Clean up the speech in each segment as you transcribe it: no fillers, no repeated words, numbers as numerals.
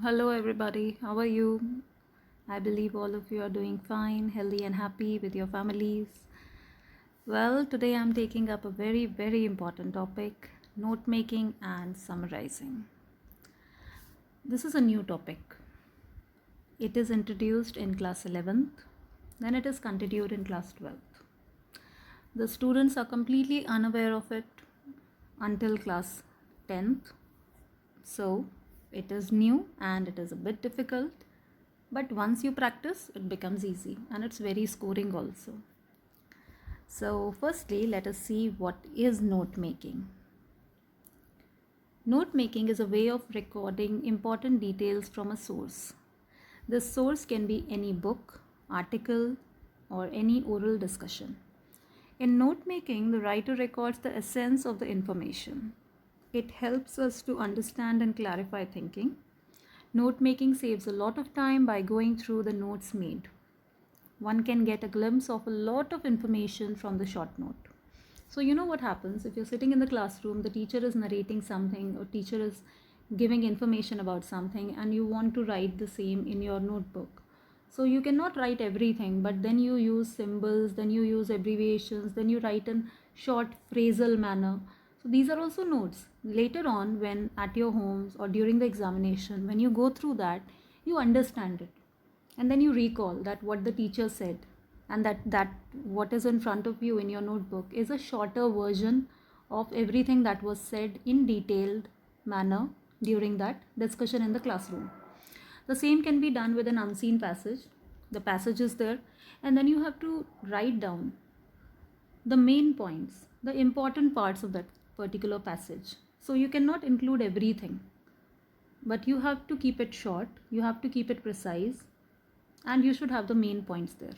Hello, everybody. How are you? I believe all of you are doing fine, healthy, and happy with your families. Well, today I'm taking up a very, very important topic: note making and summarizing. This is a new topic. It is introduced in class 11th, then it is continued in class 12th. The students are completely unaware of it until class 10th. So, it is new and it is a bit difficult. But once you practice, it becomes easy and it's very scoring also. So, firstly, let us see what is note making. Note making is a way of recording important details from a source. This source can be any book, article, or any oral discussion. In note making, the writer records the essence of the information. It helps us to understand and clarify thinking. Note making saves a lot of time by going through the notes made. One can get a glimpse of a lot of information from the short note. So you know what happens if you're sitting in the classroom, the teacher is narrating something or teacher is giving information about something and you want to write the same in your notebook. So you cannot write everything, but then you use symbols, then you use abbreviations, then you write in short phrasal manner. So these are also notes. Later on, when at your homes or during the examination, when you go through that, you understand it and then you recall that what the teacher said and that what is in front of you in your notebook is a shorter version of everything that was said in detailed manner during that discussion in the classroom. The same can be done with an unseen passage. The passage is there and then you have to write down the main points, the important parts of that particular passage. So you cannot include everything, but you have to keep it short, you have to keep it precise, and you should have the main points there.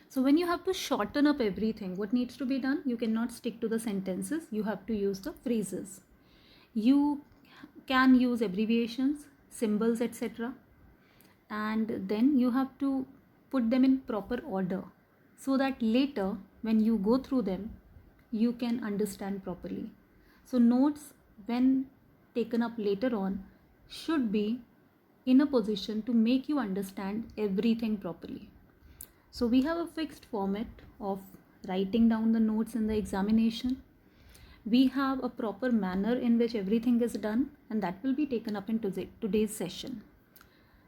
So when you have to shorten up everything, what needs to be done? You cannot stick to the sentences, you have to use the phrases. You can use abbreviations, symbols, etc. And then you have to put them in proper order so that later when you go through them, you can understand properly. So notes, when taken up later on, should be in a position to make you understand everything properly. So we have a fixed format of writing down the notes in the examination. We have a proper manner in which everything is done, and that will be taken up in today's session.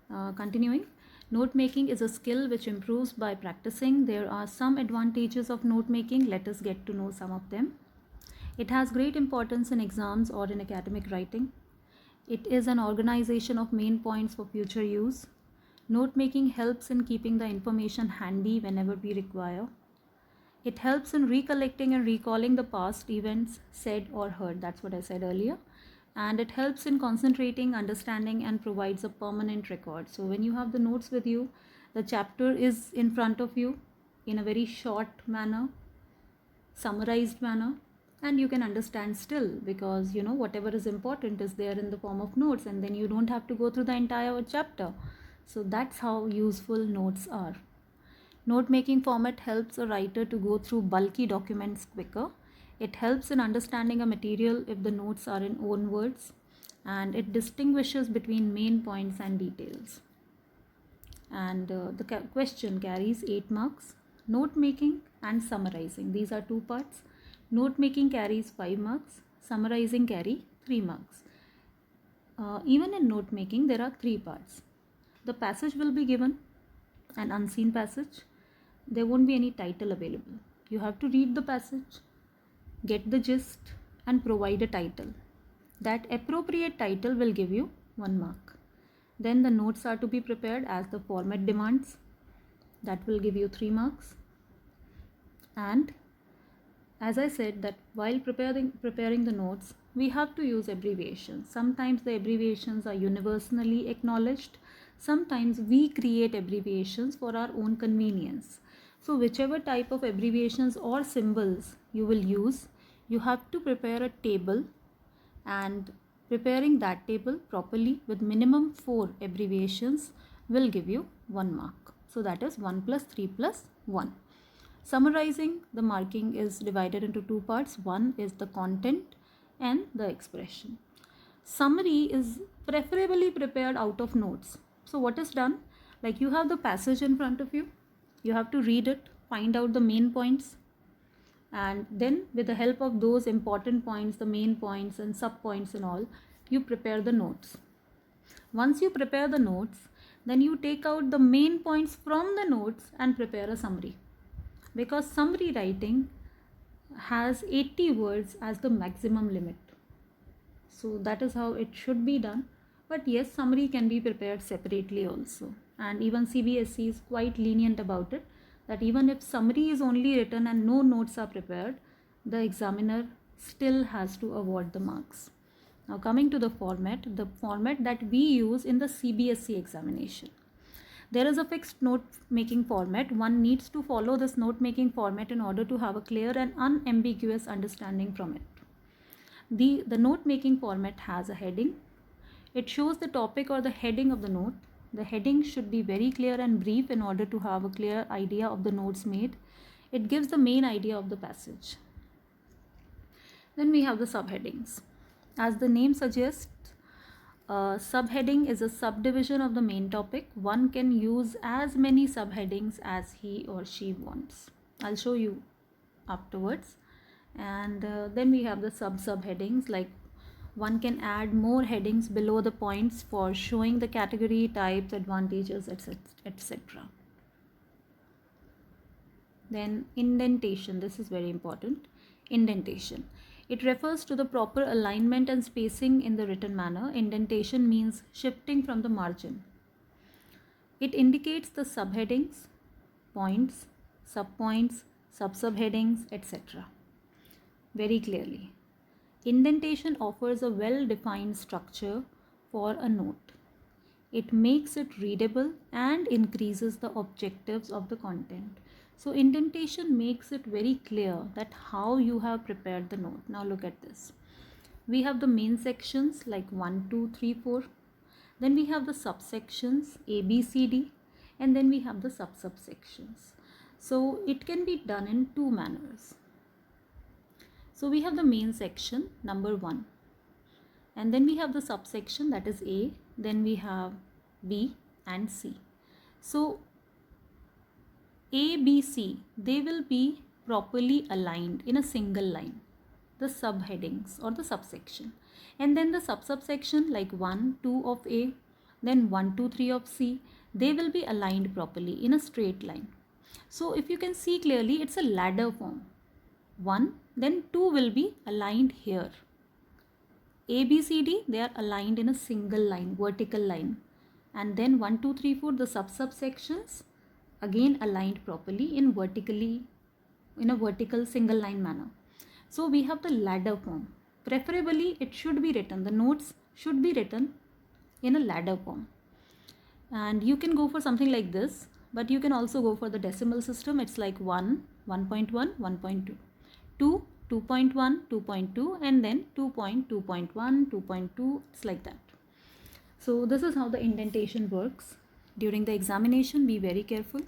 Continuing, note making is a skill which improves by practicing. There are some advantages of note making. Let us get to know some of them. It has great importance in exams or in academic writing. It is an organization of main points for future use. Note making helps in keeping the information handy whenever we require. It helps in recollecting and recalling the past events said or heard. That's what I said earlier. And it helps in concentrating, understanding, and provides a permanent record. So when you have the notes with you, the chapter is in front of you in a very short manner, summarized manner, and you can understand still because you know whatever is important is there in the form of notes, and then you don't have to go through the entire chapter. So that's how useful notes are. Note making format helps a writer to go through bulky documents quicker. It helps in understanding a material if the notes are in own words, and it distinguishes between main points and details. And the question carries 8 marks. Note making and summarizing, these are two parts. Note making carries 5 marks, summarizing carry 3 marks. Even in note making, there are 3 parts. The passage will be given, an unseen passage. There won't be any title available. You have to read the passage, get the gist, and provide a title. That appropriate title will give you 1 mark. Then the notes are to be prepared as the format demands. That will give you 3 marks. And as I said that while preparing the notes, we have to use abbreviations. Sometimes the abbreviations are universally acknowledged. Sometimes we create abbreviations for our own convenience. So whichever type of abbreviations or symbols you will use, you have to prepare a table, and preparing that table properly with minimum 4 abbreviations will give you 1 mark. So that is 1 plus 3 plus 1. Summarizing, the marking is divided into 2 parts. One is the content and the expression. Summary is preferably prepared out of notes. So what is done? Like, you have the passage in front of you, you have to read it, find out the main points, and then with the help of those important points, the main points and sub points and all, you prepare the notes. Once you prepare the notes, then you take out the main points from the notes and prepare a summary, because summary writing has 80 words as the maximum limit. So that is how it should be done. But yes, summary can be prepared separately also, and even CBSE is quite lenient about it, that even if summary is only written and no notes are prepared, the examiner still has to award the marks. Now coming to the format that we use in the CBSE examination. There is a fixed note making format. One needs to follow this note making format in order to have a clear and unambiguous understanding from it. The note making format has a heading. It shows the topic or the heading of the note. The heading should be very clear and brief in order to have a clear idea of the notes made. It gives the main idea of the passage. Then we have the subheadings. As the name suggests, subheading is a subdivision of the main topic. One can use as many subheadings as he or she wants. I'll show you afterwards. And then we have the subheadings, like one can add more headings below the points for showing the category, types, advantages, etc. Then indentation, this is very important. Indentation. It refers to the proper alignment and spacing in the written manner. Indentation means shifting from the margin. It indicates the subheadings, points, subpoints, subheadings, etc. very clearly. Indentation offers a well-defined structure for a note. It makes it readable and increases the objectives of the content. So indentation makes it very clear that how you have prepared the note. Now look at this. We have the main sections like 1, 2, 3, 4. Then we have the subsections A, B, C, D, and then we have the subsections. So it can be done in two manners. So we have the main section, number 1, and then we have the subsection, that is A, then we have B and C. So A, B, C, they will be properly aligned in a single line, the subheadings or the subsection. And then the subsection like 1, 2 of A, then 1, 2, 3 of C, they will be aligned properly in a straight line. So if you can see clearly, it's a ladder form. 1, then 2 will be aligned here. A, B, C, D, they are aligned in a single line, vertical line. And then 1, 2, 3, 4, the subsections again aligned properly in a vertical single line manner. So we have the ladder form. Preferably it should be written, the notes should be written in a ladder form. And you can go for something like this, but you can also go for the decimal system. It's like 1, 1.1, 1.2. 2, 2.1, 2.2, and then 2.2.1, 2.2, it's like that. So this is how the indentation works. During the examination, be very careful.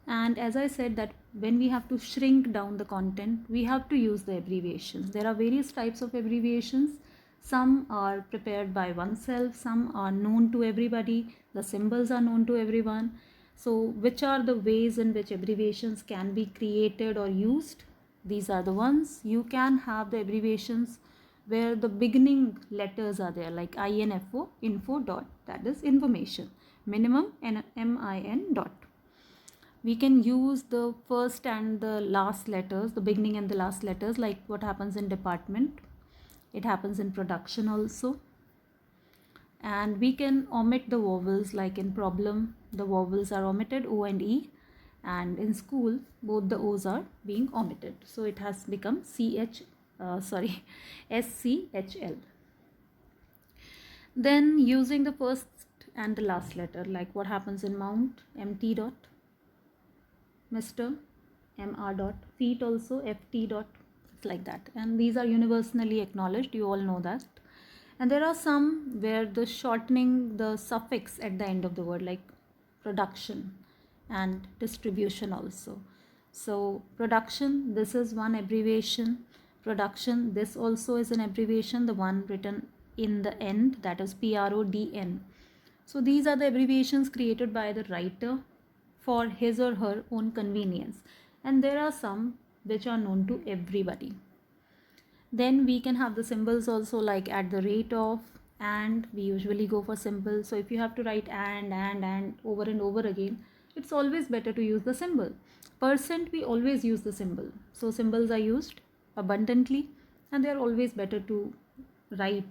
And as I said, that when we have to shrink down the content, we have to use the abbreviations. There are various types of abbreviations. Some are prepared by oneself, some are known to everybody, the symbols are known to everyone. So which are the ways in which abbreviations can be created or used? These are the ones. You can have the abbreviations where the beginning letters are there, like INFO, info dot, that is information, minimum, and MIN dot. We can use the first and the last letters, the beginning and the last letters, like what happens in department. It happens in production also. And we can omit the vowels, like in problem, the vowels are omitted, O and E. And in school, both the O's are being omitted. So it has become SCHL. Then using the first and the last letter, like what happens in mount, MT dot, Mr, MR dot, feet also, FT dot, it's like that. And these are universally acknowledged, you all know that. And there are some where the shortening the suffix at the end of the word, like production and distribution also. So production, this is one abbreviation. Production, this also is an abbreviation, the one written in the end, that is PRODN. So these are the abbreviations created by the writer for his or her own convenience, and there are some which are known to everybody. Then we can have the symbols also, like at the rate of, and we usually go for symbols. So if you have to write and over and over again, it's always better to use the symbol. Percent, we always use the symbol. So symbols are used abundantly, and they are always better to write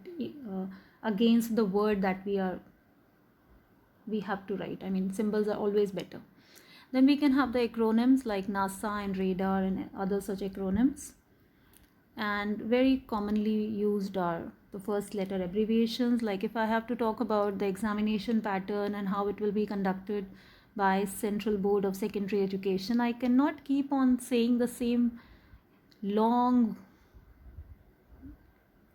against the word that we have to write. I mean, symbols are always better. Then we can have the acronyms like NASA and radar and other such acronyms. And very commonly used are the first letter abbreviations. Like if I have to talk about the examination pattern and how it will be conducted by Central Board of Secondary Education, I cannot keep on saying the same long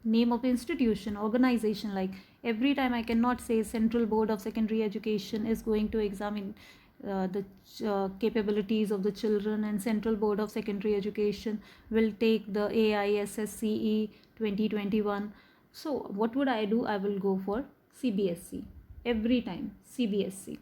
name of institution, organization. Like every time I cannot say Central Board of Secondary Education is going to examine the capabilities of the children, and Central Board of Secondary Education will take the AISSCE 2021. So what would I do? I will go for CBSE every time, CBSE.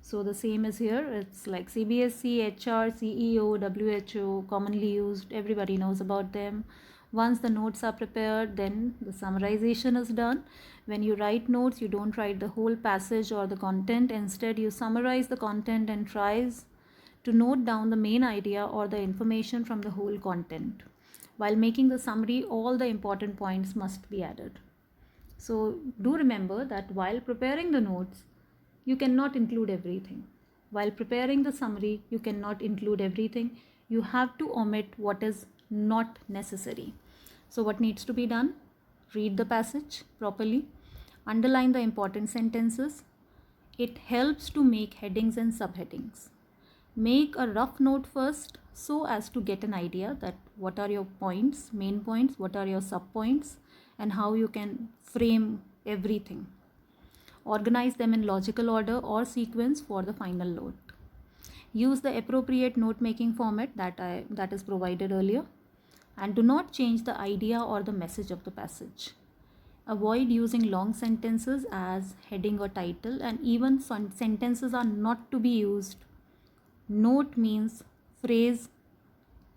So the same is here. It's like CBSE, HR, CEO, WHO, commonly used. Everybody knows about them. Once the notes are prepared, then the summarization is done. When you write notes, you don't write the whole passage or the content. Instead, you summarize the content and tries to note down the main idea or the information from the whole content. While making the summary, all the important points must be added. So do remember that while preparing the notes, you cannot include everything. While preparing the summary, you cannot include everything. You have to omit what is not necessary. So what needs to be done? Read the passage properly, underline the important sentences. It helps to make headings and subheadings. Make a rough note first so as to get an idea that what are your points, main points, what are your sub points, and how you can frame everything. Organize them in logical order or sequence for the final note. Use the appropriate note-making format that is provided earlier, and do not change the idea or the message of the passage. Avoid using long sentences as heading or title, and even sentences are not to be used. Note means phrase.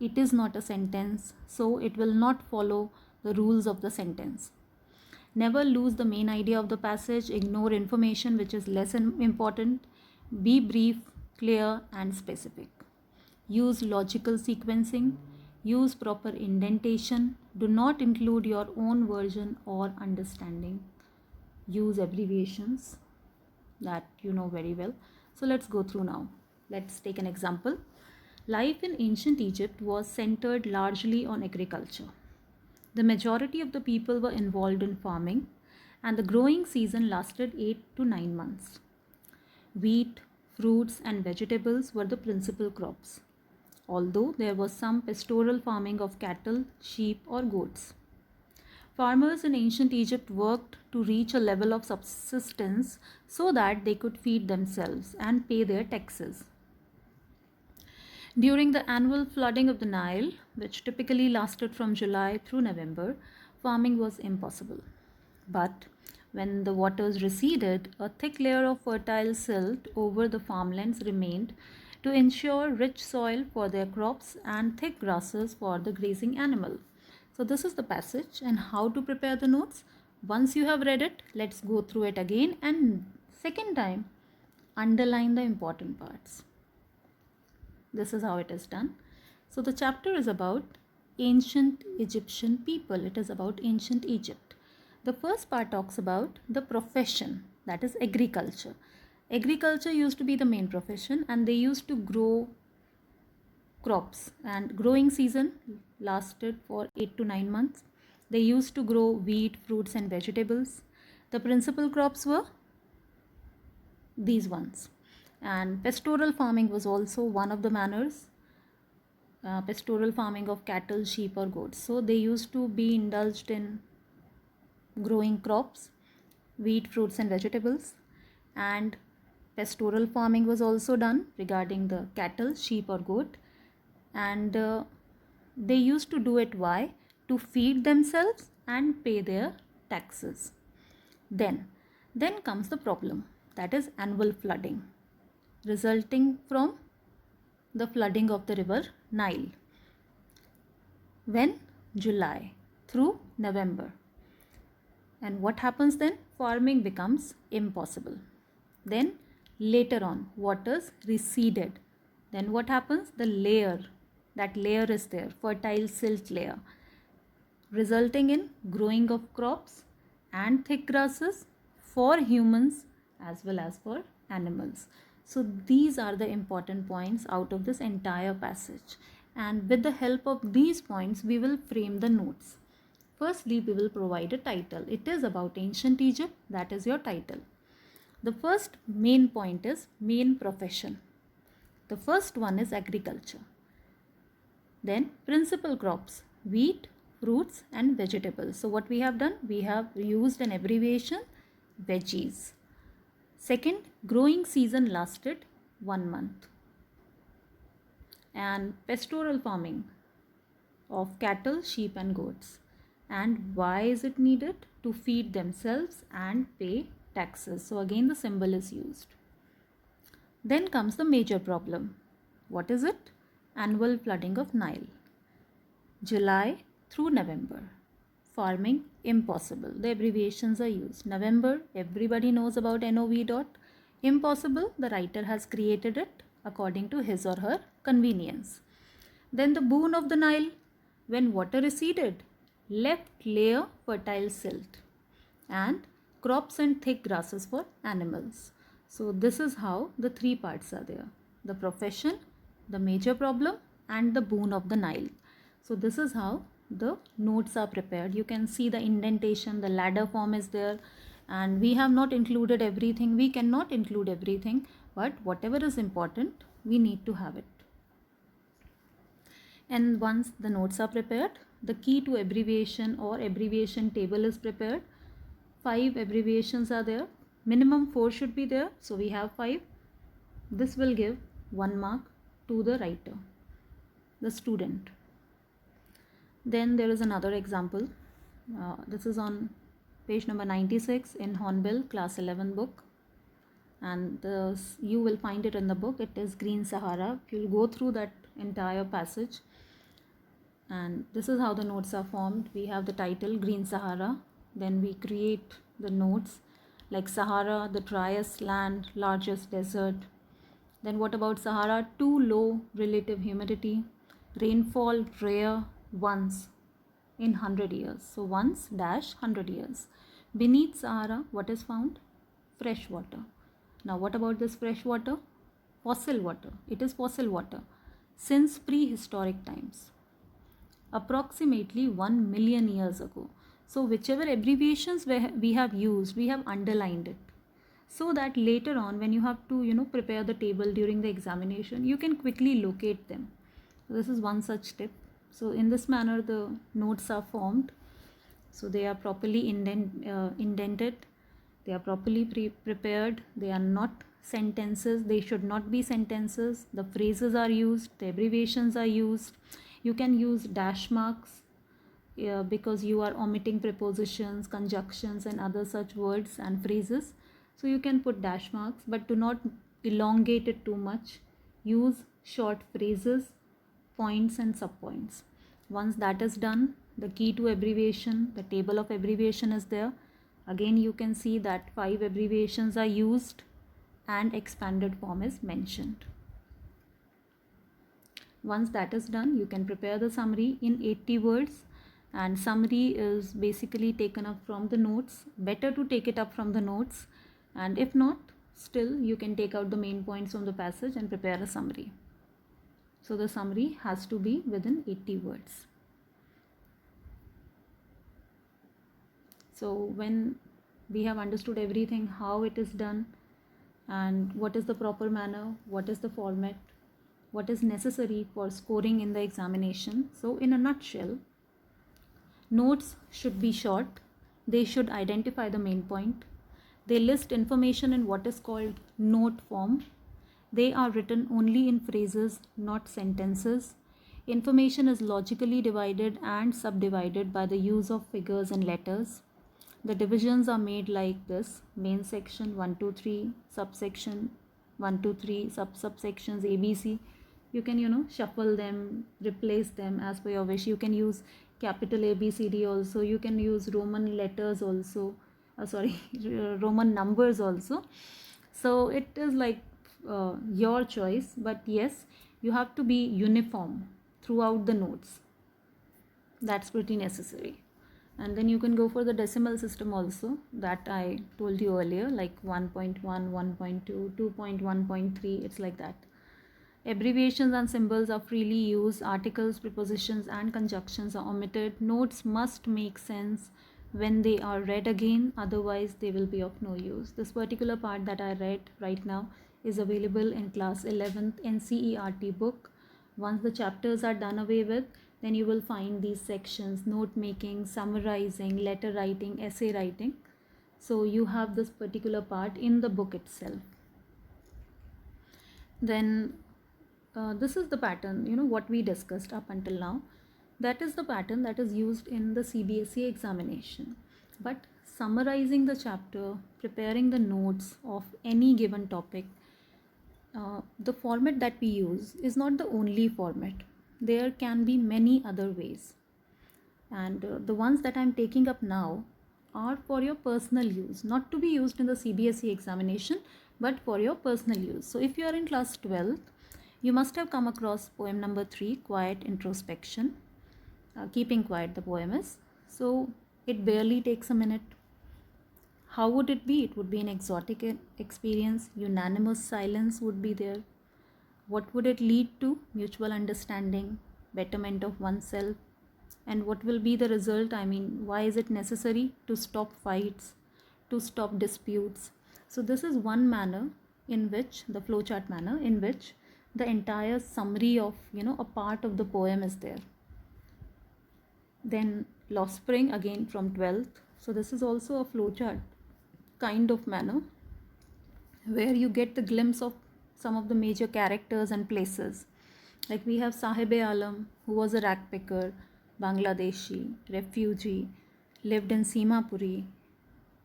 It is not a sentence, so it will not follow the rules of the sentence. Never lose the main idea of the passage. Ignore information which is less important. Be brief, clear, and specific. Use logical sequencing. Use proper indentation. Do not include your own version or understanding. Use abbreviations that you know very well. So let's go through now. Let's take an example. Life in ancient Egypt was centered largely on agriculture. The majority of the people were involved in farming, and the growing season lasted 8 to 9 months. Wheat, fruits, and vegetables were the principal crops, although there was some pastoral farming of cattle, sheep, or goats. Farmers in ancient Egypt worked to reach a level of subsistence so that they could feed themselves and pay their taxes. During the annual flooding of the Nile, which typically lasted from July through November, farming was impossible. But when the waters receded, a thick layer of fertile silt over the farmlands remained to ensure rich soil for their crops and thick grasses for the grazing animal. So this is the passage and how to prepare the notes. Once you have read it, let's go through it again, and second time, underline the important parts. This is how it is done. So the chapter is about ancient Egyptian people. It is about ancient Egypt. The first part talks about the profession, that is agriculture. Agriculture used to be the main profession, and they used to grow crops, and growing season lasted for 8 to 9 months. They used to grow wheat, fruits, and vegetables. The principal crops were these ones. And pastoral farming was also one of the manners. Pastoral farming of cattle, sheep, or goats. So they used to be indulged in growing crops, wheat, fruits, and vegetables. And pastoral farming was also done regarding the cattle, sheep, or goat. And they used to do it why? to feed themselves and pay their taxes. Then comes the problem, that is annual flooding resulting from the flooding of the river Nile. When? July through November. And what happens then? Farming becomes impossible. Then later on, waters receded. Then what happens? The layer, that layer is there, fertile silt layer, resulting in growing of crops and thick grasses for humans as well as for animals. So these are the important points out of this entire passage. And with the help of these points, we will frame the notes. Firstly, we will provide a title. It is about ancient Egypt. That is your title. The first main point is main profession. The first one is agriculture. Then principal crops, wheat, fruits and vegetables. So what we have done? We have used an abbreviation, veggies. Second, growing season lasted 1 month. And pastoral farming of cattle, sheep and goats. And why is it needed? To feed themselves and pay taxes. So again the symbol is used. Then comes the major problem. What is it? Annual flooding of Nile. July through November. Farming impossible. The abbreviations are used. November, everybody knows about NOV dot. Impossible, the writer has created it according to his or her convenience. Then the boon of the Nile. When water receded, left layer fertile silt and crops and thick grasses for animals. So this is how the three parts are there: the profession, the major problem and the boon of the Nile. So this is how the notes are prepared. You can see the indentation, the ladder form is there, and we have not included everything. We cannot include everything, but whatever is important, we need to have it. And once the notes are prepared, the key to abbreviation or abbreviation table is prepared. 5 abbreviations are there. Minimum 4 should be there. So we have 5. This will give 1 mark to the writer, the student. Then there is another example. This is on page number 96 in Hornbill class 11 book. And you will find it in the book. It is Green Sahara. You will go through that entire passage. And this is how the notes are formed. We have the title Green Sahara. Then we create the notes like Sahara, the driest land, largest desert. Then what about Sahara? Too low relative humidity. Rainfall rare once in 100 years. So once dash 100 years. Beneath Sahara, what is found? Fresh water. Now what about this fresh water? Fossil water. It is fossil water since prehistoric times, approximately 1 million years ago. So whichever abbreviations we have used, we have underlined it, so that later on when you have to prepare the table during the examination, you can quickly locate them. So this is one such tip. So in this manner the notes are formed. So they are properly indented, they are properly prepared, they are not sentences, they should not be sentences, the phrases are used, the abbreviations are used. You can use dash marks because you are omitting prepositions, conjunctions and other such words and phrases. So you can put dash marks, but do not elongate it too much. Use short phrases, points and subpoints. Once that is done, the key to abbreviation, the table of abbreviation is there. Again you can see that 5 abbreviations are used and expanded form is mentioned. Once that is done, you can prepare the summary in 80 words, and summary is basically taken up from the notes. Better to take it up from the notes, and if not, still you can take out the main points from the passage and prepare a summary. So the summary has to be within 80 words. So when we have understood everything, how it is done and what is the proper manner, what is the format, what is necessary for scoring in the examination. So in a nutshell, notes should be short, they should identify the main point, they list information in what is called note form, they are written only in phrases, not sentences. Information is logically divided and subdivided by the use of figures and letters. The divisions are made like this: main section 1, 2, 3, subsection 1, 2, 3, subsections ABC. You can shuffle them, replace them as per your wish. You can use capital ABCD also. You can use Roman letters also. Roman numbers also. So it is like your choice, but yes, you have to be uniform throughout the notes. That's pretty necessary. And then you can go for the decimal system also, that I told you earlier, like 1.1, 1.2, 2.1.3. It's like that. Abbreviations and symbols are freely used. Articles, prepositions and conjunctions are omitted. Notes must make sense when they are read again, otherwise they will be of no use. This particular part that I read right now is available in class 11th NCERT book. Once the chapters are done away with, then you will find these sections: note making, summarizing, letter writing, essay writing. So you have this particular part in the book itself. Then this is the pattern, what we discussed up until now. That is the pattern that is used in the CBSE examination. But summarizing the chapter, preparing the notes of any given topic, the format that we use is not the only format. There can be many other ways. And the ones that I'm taking up now are for your personal use, not to be used in the CBSE examination, but for your personal use. So if you are in class 12th, you must have come across poem number 3, Quiet Introspection. Keeping quiet, the poem is. So it barely takes a minute. How would it be? It would be an exotic experience. Unanimous silence would be there. What would it lead to? Mutual understanding, betterment of oneself. And what will be the result? I mean, why is it necessary to stop fights, to stop disputes? So this is one manner in which, the flowchart manner, in which the entire summary of, a part of the poem is there. Then Lost Spring, again from 12th. So this is also a flowchart kind of manner, where you get the glimpse of some of the major characters and places. Like we have Sahib-e-Alam, who was a rag picker, Bangladeshi, refugee, lived in Simapuri,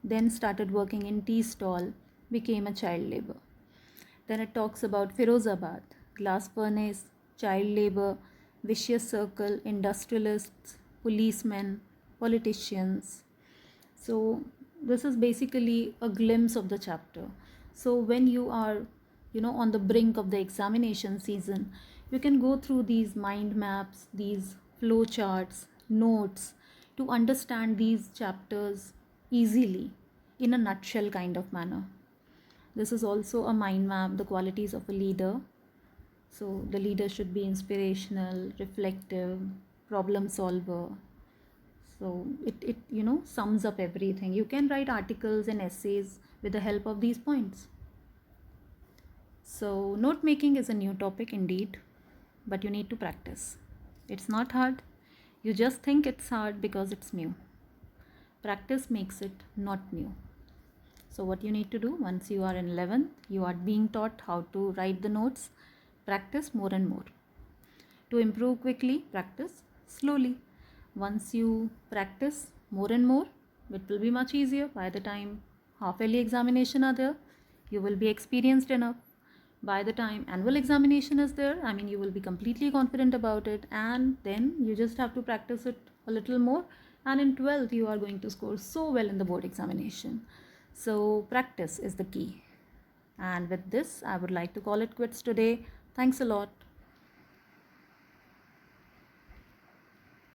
then started working in tea stall, became a child labor. Then it talks about Firozabad, glass furnace, child labor, vicious circle, industrialists, policemen, politicians. So this is basically a glimpse of the chapter. So when you are, on the brink of the examination season, you can go through these mind maps, these flow charts, notes, to understand these chapters easily, in a nutshell kind of manner. This is also a mind map, the qualities of a leader. So the leader should be inspirational, reflective, problem solver. So it sums up everything. You can write articles and essays with the help of these points. So note making is a new topic indeed, but you need to practice. It's not hard. You just think it's hard because it's new. Practice makes it not new. So what you need to do, once you are in 11th, you are being taught how to write the notes. Practice more and more. To improve quickly, practice slowly. Once you practice more and more, it will be much easier. By the time half-yearly examination are there, you will be experienced enough. By the time annual examination is there, you will be completely confident about it, and then you just have to practice it a little more, and in 12th you are going to score so well in the board examination. So practice is the key. And with this, I would like to call it quits today. Thanks a lot.